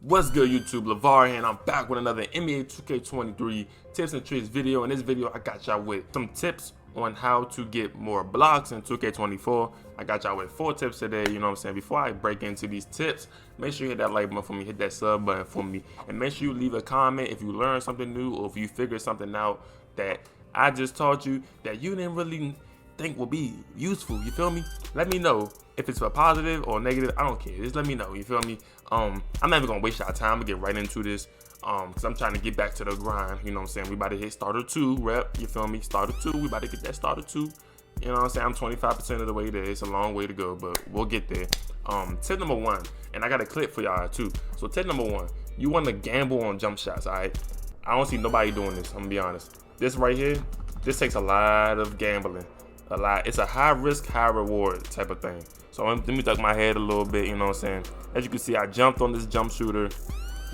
What's good, YouTube? Levahr here, and I'm back with another NBA 2K23 tips and tricks video. In this video, I got y'all with some tips on how to get more blocks in 2K24. I got y'all with 4 tips today, you know what I'm saying? Before I break into these tips, make sure you hit that like button for me, hit that sub button for me, and make sure you leave a comment if you learned something new or if you figured something out that I just taught you that you didn't really think will be useful. You feel me? Let me know if it's a positive or negative. I don't care. Just let me know. You feel me? I'm not even gonna waste y'all time. I'm gonna get right into this. Cause I'm trying to get back to the grind. You know what I'm saying? We about to hit starter 2 rep. You feel me? Starter 2. We about to get that starter 2. You know what I'm saying? I'm 25% of the way there. It's a long way to go, but we'll get there. Tip number 1, and I got a clip for y'all too. So tip number 1, you want to gamble on jump shots. All right? I don't see nobody doing this. I'm gonna be honest. This right here, this takes a lot of gambling. A lot. It's a high risk, high reward type of thing. So let me duck my head a little bit, you know what I'm saying? As you can see, I jumped on this jump shooter.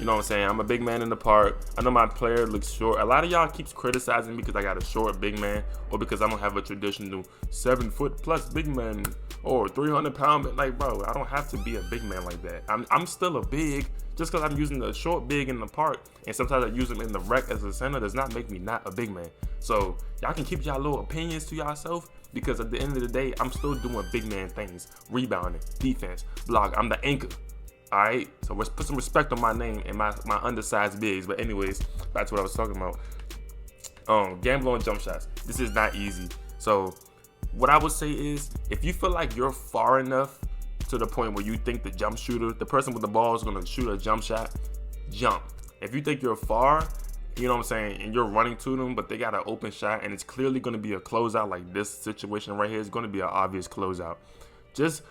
You know what I'm saying? I'm a big man in the park. I know my player looks short. A lot of y'all keeps criticizing me because I got a short big man, or because I don't have a traditional 7-foot+ big man or 300-pound man. Like, bro, I don't have to be a big man like that. I'm still a big. Just because I'm using the short big in the park, and sometimes I use them in the rec as a center, does not make me not a big man. So y'all can keep y'all little opinions to yourself, because at the end of the day, I'm still doing big man things: rebounding, defense, block. I'm the anchor. All right, so let's put some respect on my name and my undersized bigs. But anyways, back to what I was talking about. Gamble on jump shots. This is not easy. So what I would say is, if you feel like you're far enough to the point where you think the jump shooter, the person with the ball, is gonna shoot a jump shot, jump. If you think you're far, you know what I'm saying, and you're running to them, but they got an open shot and it's clearly gonna be a closeout, like this situation right here is gonna be an obvious closeout. Just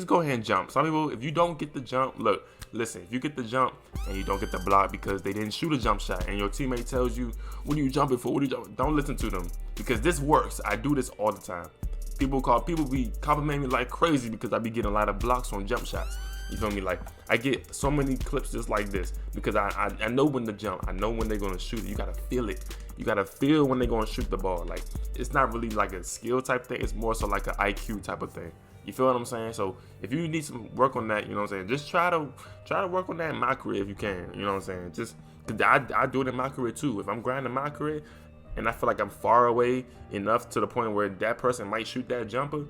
go ahead and jump. Some people, if you don't get the jump, look, listen, if you get the jump and you don't get the block because they didn't shoot a jump shot, and your teammate tells you, what are you jumping for? What are you jumping? Don't listen to them, because this works. I do this all the time. People be complimenting me like crazy because I be getting a lot of blocks on jump shots. You feel me? Like, I get so many clips just like this because I know when to jump. I know when they're gonna shoot it. You gotta feel it. You gotta feel when they're gonna shoot the ball. Like, it's not really like a skill type thing. It's more so like an IQ type of thing. You feel what I'm saying? So if you need some work on that, you know what I'm saying, just try to work on that in my career if you can. You know what I'm saying? Just cause I do it in my career too. If I'm grinding my career and I feel like I'm far away enough to the point where that person might shoot that jumper,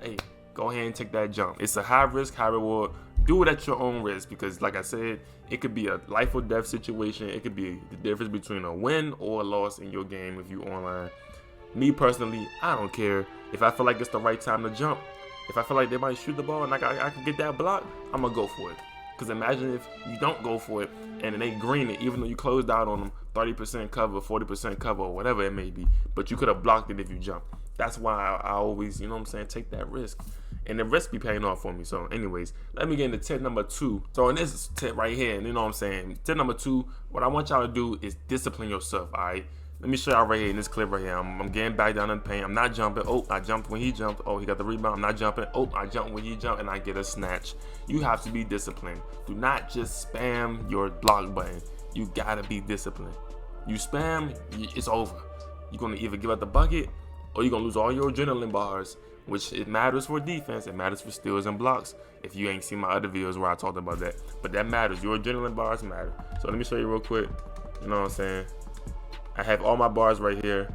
hey, go ahead and take that jump. It's a high risk, high reward. Do it at your own risk, because like I said, it could be a life or death situation. It could be the difference between a win or a loss in your game if you online. Me personally, I don't care. If I feel like it's the right time to jump, if I feel like they might shoot the ball and I can get that block, I'm gonna go for it. Because imagine if you don't go for it and they green it, even though you closed out on them 30% cover, 40% cover, or whatever it may be, but you could have blocked it if you jump. That's why I always, you know what I'm saying, take that risk. And the risk be paying off for me. So anyways, let me get into tip number 2. So in this tip right here, you know what I'm saying, tip number 2, what I want y'all to do is discipline yourself, all right? Let me show y'all right here in this clip right here. I'm getting back down in the paint. I'm not jumping. Oh, I jumped when he jumped. Oh, he got the rebound. I'm not jumping. Oh, I jumped when he jumped, and I get a snatch. You have to be disciplined. Do not just spam your block button. You gotta be disciplined. You spam, it's over. You're gonna either give up the bucket, or you're gonna lose all your adrenaline bars, which it matters for defense. It matters for steals and blocks. If you ain't seen my other videos where I talked about that, but that matters. Your adrenaline bars matter. So let me show you real quick. You know what I'm saying? I have all my bars right here.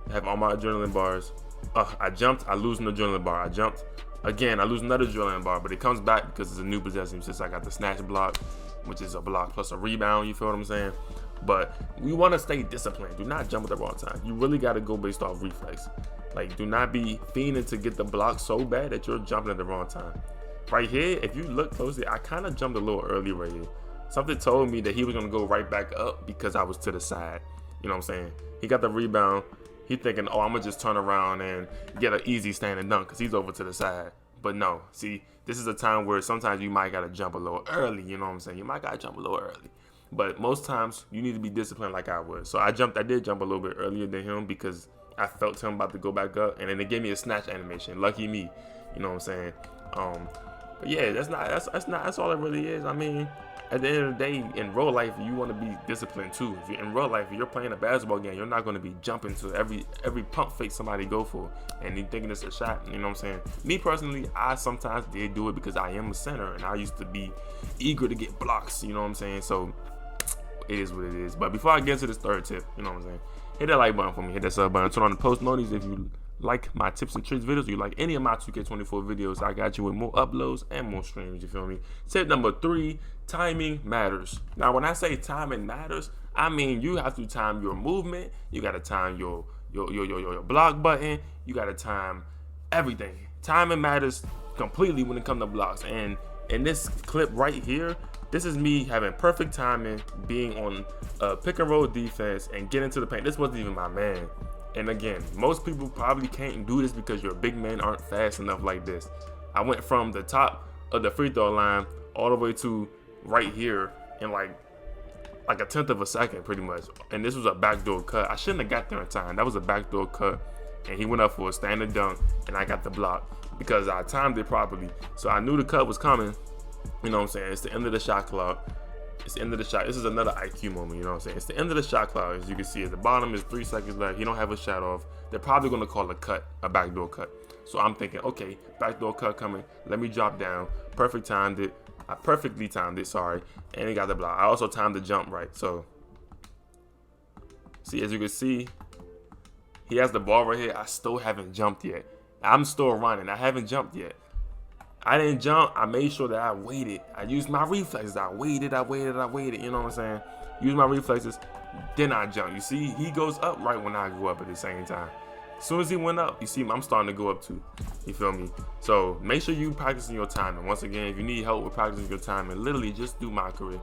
I have all my adrenaline bars. I jumped, I lose an adrenaline bar. I jumped again, I lose another adrenaline bar, but it comes back because it's a new possession since I got the snatch block, which is a block plus a rebound. You feel what I'm saying? But we want to stay disciplined. Do not jump at the wrong time. You really got to go based off reflex. Like, do not be fiending to get the block so bad that you're jumping at the wrong time. Right here, if you look closely, I kind of jumped a little early right here. Something told me that he was going to go right back up because I was to the side. You know what I'm saying? He got the rebound. He thinking, oh, I'm going to just turn around and get an easy standing dunk because he's over to the side. But no, see, this is a time where sometimes you might got to jump a little early. You know what I'm saying? You might got to jump a little early. But most times you need to be disciplined like I was. So I did jump a little bit earlier than him because I felt him about to go back up. And then they gave me a snatch animation. Lucky me. You know what I'm saying? But yeah, that's all it really is. I mean, at the end of the day, in real life, you want to be disciplined too. If you're in real life, if you're playing a basketball game, you're not going to be jumping to every pump fake somebody go for and you thinking it's a shot. You know what I'm saying? Me personally, I sometimes did do it because I am a center and I used to be eager to get blocks. You know what I'm saying? So it is what it is. But before I get to this third tip, you know what I'm saying? Hit that like button for me. Hit that sub button. Turn on the post notices if you like my tips and tricks videos, you like any of my 2K24 videos. I got you with more uploads and more streams, you feel me? Tip number 3, timing matters. Now when I say timing matters, I mean you have to time your movement, you gotta time your block button, you gotta time everything. Timing matters completely when it comes to blocks. And in this clip right here, this is me having perfect timing, being on pick and roll defense and getting to the paint. This wasn't even my man. And again, most people probably can't do this because your big men aren't fast enough like this. I went from the top of the free throw line all the way to right here in like a 1/10 of a second pretty much. And this was a backdoor cut. I shouldn't have got there in time. That was a backdoor cut. And he went up for a standing dunk and I got the block because I timed it properly. So I knew the cut was coming. You know what I'm saying? It's the end of the shot clock. It's the end of the shot. This is another IQ moment, you know what I'm saying? It's the end of the shot clock. As you can see, at the bottom is 3 seconds left. He don't have a shot off. They're probably going to call a cut, a backdoor cut. So I'm thinking, okay, backdoor cut coming. Let me drop down. Perfect timed it. I perfectly timed it, sorry. And he got the block. I also timed the jump right. So, see, as you can see, he has the ball right here. I still haven't jumped yet. I'm still running. I haven't jumped yet. I didn't jump. I made sure that I waited. I used my reflexes. I waited. You know what I'm saying? Use my reflexes. Then I jump. You see, he goes up right when I go up at the same time. As soon as he went up, you see, I'm starting to go up too. You feel me? So make sure you practicing your timing. Once again, if you need help with practicing your timing, literally just do my career.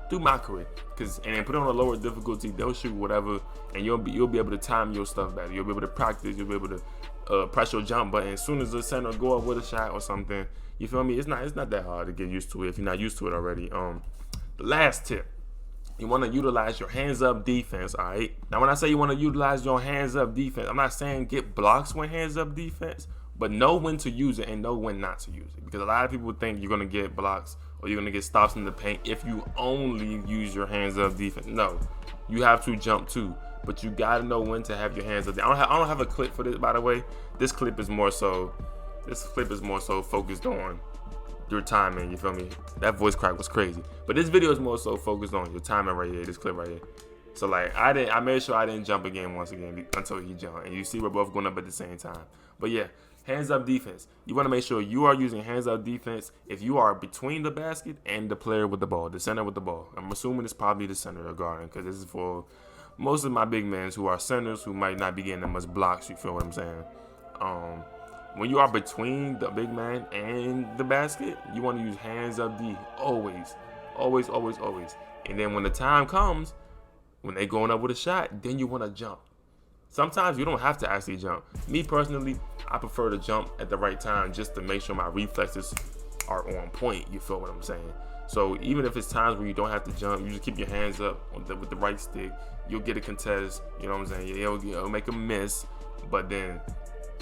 Do my career. And then put it on a lower difficulty. They'll shoot whatever, and you'll be able to time your stuff better. You'll be able to practice. You'll be able to press your jump button as soon as the center go up with a shot or something. You feel me? It's not that hard to get used to it if you're not used to it already. The last tip, you want to utilize your hands up defense. All right. Now, when I say you want to utilize your hands up defense, I'm not saying get blocks with hands up defense, but know when to use it and know when not to use it. Because a lot of people think you're gonna get blocks or you're gonna get stops in the paint if you only use your hands up defense. No, you have to jump too. But you gotta know when to have your hands up. I don't have a clip for this, by the way. This clip is more so focused on your timing. You feel me? That voice crack was crazy. But this video is more so focused on your timing right here. This clip right here. So like I made sure I didn't jump again once again until he jumped. And you see we're both going up at the same time. But yeah, hands up defense. You want to make sure you are using hands up defense if you are between the basket and the player with the ball, the center with the ball. I'm assuming it's probably the center or guarding because this is for most of my big men who are centers who might not be getting that much blocks. You feel what I'm saying? When you are between the big man and the basket, you want to use hands up D always. And then when the time comes, when they going up with a shot, then you want to jump. Sometimes you don't have to actually jump. Me personally, I prefer to jump at the right time just to make sure my reflexes are on point. You feel what I'm saying? So even if it's times where you don't have to jump, you just keep your hands up with the right stick. You'll get a contest. You know what I'm saying? It'll make a miss, but then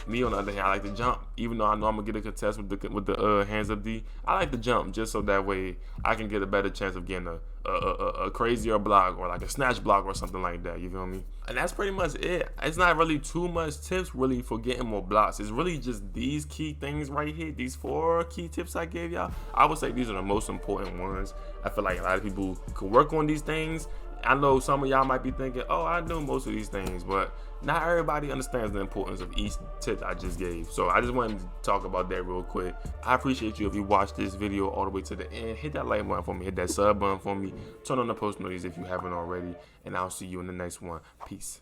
me on the other hand, I like to jump. Even though I know I'm gonna get a contest with the hands up D, I like to jump just so that way I can get a better chance of getting a crazier block or like a snatch block or something like that. You feel me? And that's pretty much it. It's not really too much tips really for getting more blocks. It's really just these key things right here. These 4 key tips I gave y'all. I would say these are the most important ones. I feel like a lot of people could work on these things. I know some of y'all might be thinking, oh, I know most of these things, but not everybody understands the importance of each tip I just gave. So I just wanted to talk about that real quick. I appreciate you if you watched this video all the way to the end. Hit that like button for me, hit that sub button for me, turn on the post notifications if you haven't already, and I'll see you in the next one. Peace.